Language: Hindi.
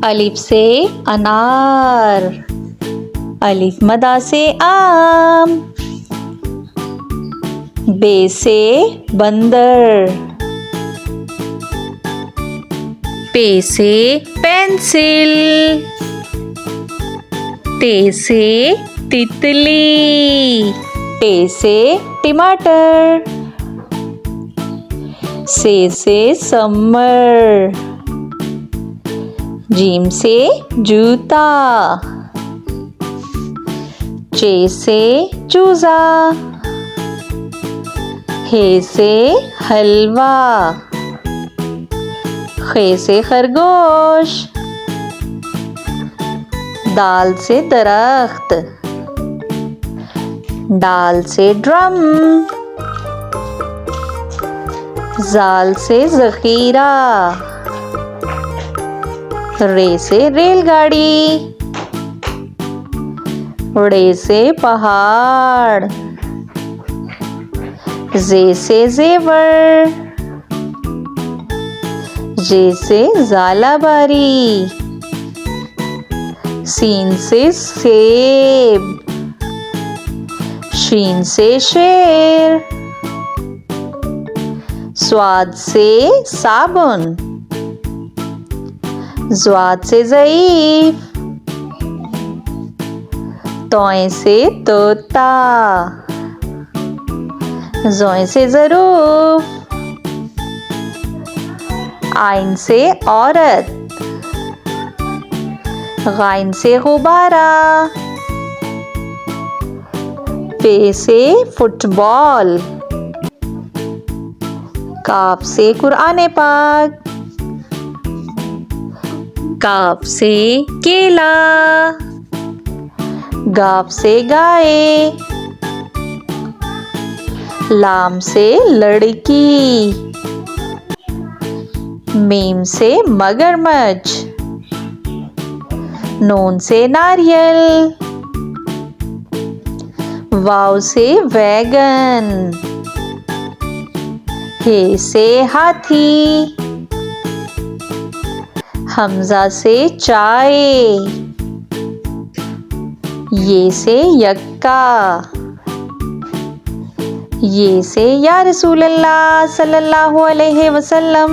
अलिफ से अनार, अलिफ मदा से आम। बे से बंदर, पे से पेंसिल। ते से तितली, टे से टमाटर। से समर, जीम से जूता। चे से चूजा, हे से हलवा। खे से खरगोश, दाल से दरख्त। डाल से ड्रम, जाल से जखीरा। रे से रेलगाड़ी, रे से पहाड़। जे से जेवर, जे से झालाबारी। सीन से सेब, शीन से शेर। स्वाद से साबुन, ज़्वाद से ज़ईफ। तोय से तोता, ज़ोय से ज़रूफ। आइन से औरत, गाइन से गुब्बारा। पे से फुटबॉल, काफ से कुरान पाक। काफ से केला, गाफ से गाय। लाम से लड़की, मीम से मगरमच्छ। नून से नारियल, वाव से वैगन। हे से हाथी, हमजा से चाय। ये से यक्का, ये से या रसूल अल्लाह सल्लल्लाहु अलैहि वसल्लम।